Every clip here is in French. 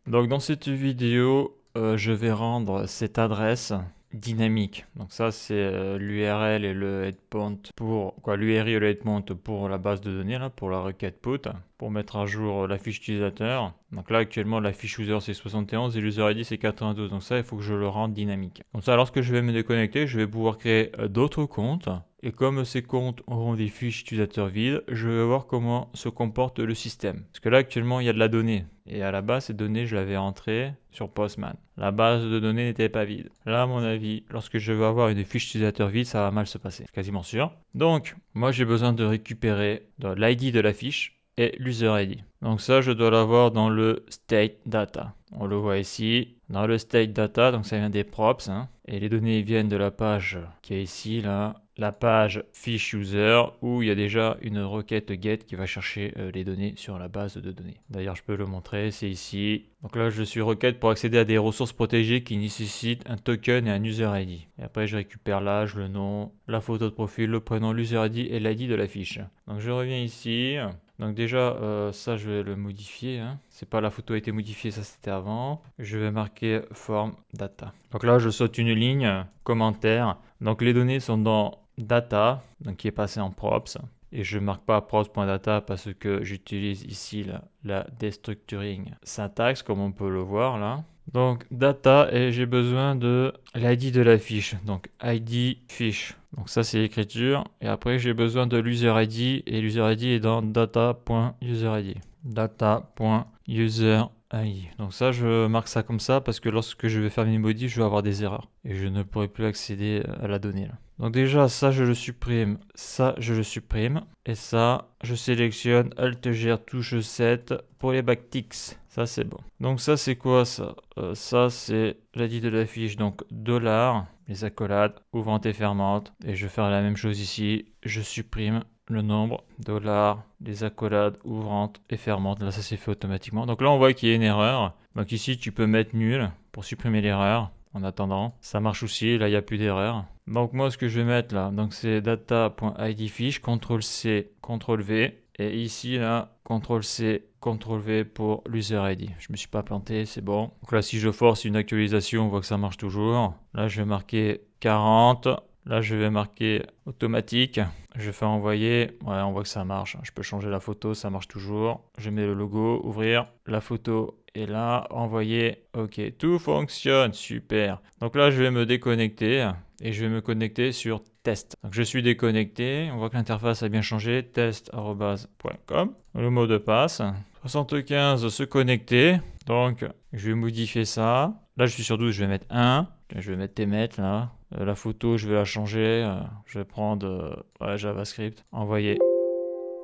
Donc dans cette vidéo, je vais rendre cette adresse dynamique. Donc ça c'est l'URL et le headpoint pour quoi, l'URI et le headpoint pour la base de données là, pour la requête put, pour mettre à jour la fiche utilisateur. Donc là actuellement la fiche user c'est 71 et l'user ID c'est 92. Donc ça il faut que je le rende dynamique. Comme ça lorsque je vais me déconnecter, je vais pouvoir créer d'autres comptes. Et comme ces comptes auront des fiches utilisateurs vides, je vais voir comment se comporte le système. Parce que là actuellement il y a de la donnée. Et à la base ces données je l'avais rentrées sur Postman. La base de données n'était pas vide. Là à mon avis, lorsque je vais avoir une fiche utilisateur vide, ça va mal se passer. C'est quasiment sûr. Donc moi j'ai besoin de récupérer l'ID de la fiche et l'user ID. Donc ça je dois l'avoir dans le state data. On le voit ici, dans le state data, donc ça vient des props, hein, et les données viennent de la page qui est ici, là, la page fiche user, où il y a déjà une requête get qui va chercher les données sur la base de données. D'ailleurs, je peux le montrer, c'est ici. Donc là, je suis requête pour accéder à des ressources protégées qui nécessitent un token et un user ID. Et après, je récupère l'âge, le nom, la photo de profil, le prénom, l'user ID et l'ID de la fiche. Donc je reviens ici. Donc déjà, ça je vais le modifier, hein. C'est pas la photo a été modifiée, ça c'était avant. Je vais marquer form data. Donc là, je saute une ligne, commentaire. Donc les données sont dans data, donc qui est passé en props. Et je marque pas props.data parce que j'utilise ici la destructuring syntaxe, comme on peut le voir là. Donc data, et j'ai besoin de l'ID de la fiche. Donc ID fiche. Donc ça c'est l'écriture. Et après j'ai besoin de l'user ID. Et l'user ID est dans data.userid. Data.userid. Donc ça je marque ça comme ça parce que lorsque je vais faire mes modifs, je vais avoir des erreurs. Et je ne pourrai plus accéder à la donnée là. Donc déjà ça je le supprime. Ça je le supprime. Et ça je sélectionne Alt-G touche 7 pour les backticks. Ça c'est bon. Donc ça c'est quoi ça? Ça c'est l'ID de la fiche. Donc $, les accolades, ouvrante et fermante. Et je vais faire la même chose ici. Je supprime le nombre, $, les accolades, ouvrantes et fermantes. Là ça s'est fait automatiquement. Donc là on voit qu'il y a une erreur. Donc ici tu peux mettre nul pour supprimer l'erreur. En attendant, ça marche aussi, là il n'y a plus d'erreur. Donc moi ce que je vais mettre là, donc c'est data.idfiche, CTRL-C, CTRL-V. Et ici là, CTRL-C, CTRL-V pour l'user ID. Je me suis pas planté, c'est bon. Donc là si je force une actualisation, on voit que ça marche toujours. Là je vais marquer 40. Là je vais marquer automatique. Je fais envoyer, ouais on voit que ça marche. Je peux changer la photo, ça marche toujours. Je mets le logo, ouvrir, la photo et là, envoyer, ok, tout fonctionne, super. Donc là, je vais me déconnecter et je vais me connecter sur test. Donc je suis déconnecté, on voit que l'interface a bien changé, test@.com. Le mot de passe, 75 se connecter. Donc je vais modifier ça. Là, je suis sur 12, je vais mettre 1. Je vais mettre Tmet là. La photo, je vais la changer. Je vais prendre JavaScript, envoyer.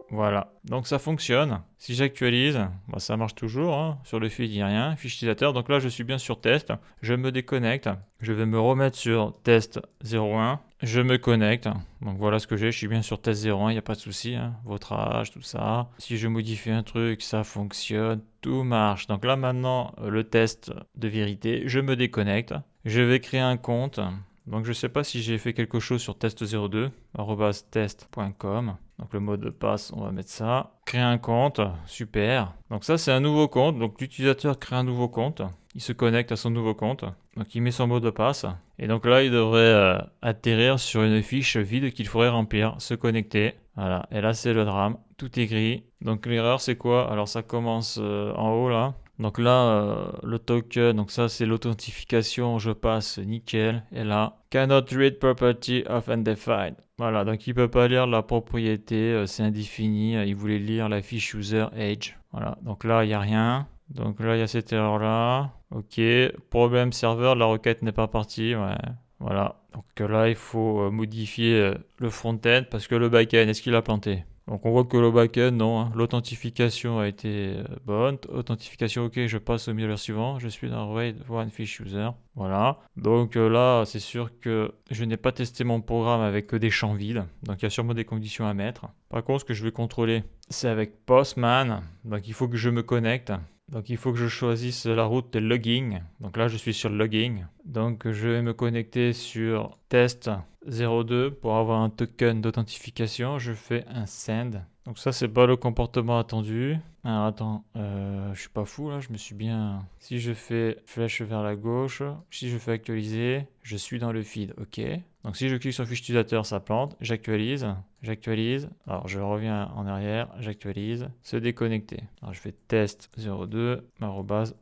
Voilà, donc ça fonctionne. Si j'actualise, ça marche toujours, hein. Sur le feed, il n'y a rien. Fiche utilisateur, donc là je suis bien sur test. Je me déconnecte. Je vais me remettre sur test 01. Je me connecte. Donc voilà ce que j'ai. Je suis bien sur test 01, il n'y a pas de souci, hein. Votre âge, tout ça. Si je modifie un truc, ça fonctionne. Tout marche. Donc là maintenant, le test de vérité, je me déconnecte. Je vais créer un compte. Donc je ne sais pas si j'ai fait quelque chose sur test02, test.com. Donc le mot de passe, on va mettre ça. Créer un compte, super. Donc ça c'est un nouveau compte. Donc l'utilisateur crée un nouveau compte. Il se connecte à son nouveau compte. Donc il met son mot de passe. Et donc là il devrait atterrir sur une fiche vide qu'il faudrait remplir. Se connecter. Voilà. Et là c'est le drame. Tout est gris. Donc l'erreur c'est quoi? Alors ça commence en haut là. Donc là, le token, donc ça c'est l'authentification, je passe nickel. Et là, cannot read property of undefined. Voilà, donc il peut pas lire la propriété, c'est indéfini. Il voulait lire la fiche user age. Voilà, donc là il n'y a rien. Donc là il y a cette erreur là. Ok, problème serveur, la requête n'est pas partie. Ouais, voilà. Donc là il faut modifier le front-end parce que le back-end, est-ce qu'il a planté? Donc on voit que le backend, non, hein. L'authentification a été bonne. Authentification, ok, je passe au milieu suivant. Je suis dans Raid One Fish User. Voilà. Donc là, c'est sûr que je n'ai pas testé mon programme avec que des champs vides. Donc il y a sûrement des conditions à mettre. Par contre, ce que je vais contrôler, c'est avec Postman. Donc il faut que je me connecte. Donc il faut que je choisisse la route de logging. Donc là je suis sur logging. Donc je vais me connecter sur test 02 pour avoir un token d'authentification. Je fais un send. Donc ça, c'est pas le comportement attendu. Alors attends, je suis pas fou là, je me suis bien... Si je fais flèche vers la gauche, si je fais actualiser, je suis dans le feed, ok. Donc si je clique sur fiche utilisateur, ça plante, j'actualise, alors je reviens en arrière, j'actualise, se déconnecter. Alors je fais test02,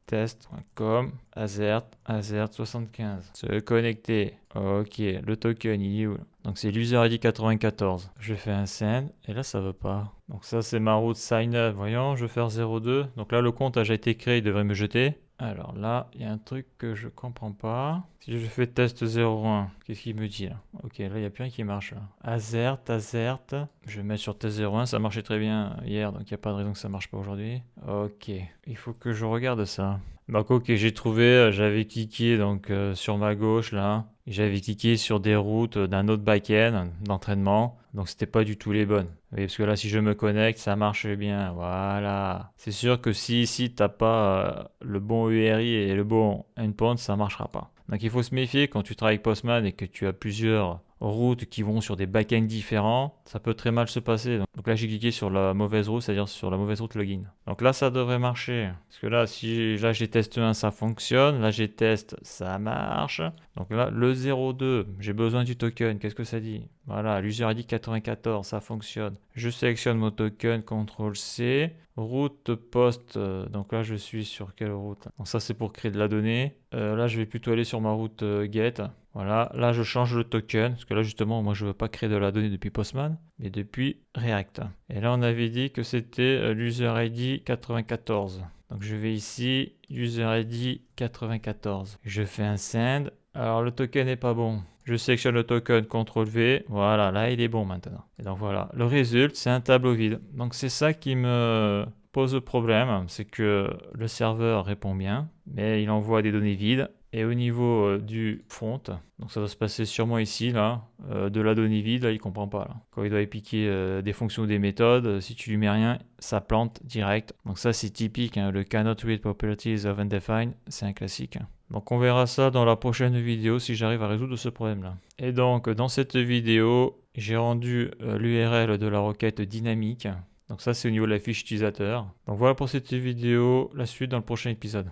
test.com, azert75, se connecter, ok, le token il est où là? Donc c'est l'user ID 94. Je fais un send et là ça veut pas. Donc ça c'est ma route sign up. Voyons, je vais faire 02. Donc là le compte a déjà été créé, il devrait me jeter. Alors là, il y a un truc que je comprends pas. Si je fais test 01, qu'est-ce qu'il me dit là? Ok, là il n'y a plus rien qui marche là. Azert. Je vais mettre sur test 01, ça marchait très bien hier, donc il n'y a pas de raison que ça marche pas aujourd'hui. Ok, il faut que je regarde ça. Donc ok, j'ai trouvé, j'avais cliqué donc sur ma gauche là. J'avais cliqué sur des routes d'un autre back-end d'entraînement, donc c'était pas du tout les bonnes. Oui, parce que là, si je me connecte, ça marche bien. Voilà. C'est sûr que si ici t'as pas le bon URI et le bon endpoint, ça marchera pas. Donc il faut se méfier quand tu travailles avec Postman et que tu as plusieurs routes qui vont sur des backends différents, ça peut très mal se passer. Donc là, j'ai cliqué sur la mauvaise route, c'est-à-dire sur la mauvaise route login. Donc là, ça devrait marcher. Parce que là, si là j'ai test 1, ça fonctionne. Là, j'ai test, ça marche. Donc là, le 02, j'ai besoin du token. Qu'est-ce que ça dit? Voilà, l'user ID 94, ça fonctionne. Je sélectionne mon token, CTRL-C. Route post, donc là je suis sur quelle route? Donc ça c'est pour créer de la donnée. Là je vais plutôt aller sur ma route get. Voilà, là je change le token, parce que là justement moi je veux pas créer de la donnée depuis Postman, mais depuis React. Et là on avait dit que c'était l'user ID 94. Donc je vais ici, user ID 94. Je fais un send. Alors le token n'est pas bon. Je sélectionne le token, CTRL-V, voilà, là il est bon maintenant. Et donc voilà, le résultat c'est un tableau vide. Donc c'est ça qui me pose problème, c'est que le serveur répond bien, mais il envoie des données vides. Et au niveau du front, donc ça doit se passer sûrement ici, là, de la donnée vide, là il comprend pas. Là. Quand il doit appliquer des fonctions ou des méthodes, si tu lui mets rien, ça plante direct. Donc ça c'est typique, hein, le cannot read properties of undefined, c'est un classique. Donc on verra ça dans la prochaine vidéo si j'arrive à résoudre ce problème-là. Et donc dans cette vidéo, j'ai rendu l'URL de la requête dynamique. Donc ça c'est au niveau de la fiche utilisateur. Donc voilà pour cette vidéo, la suite dans le prochain épisode.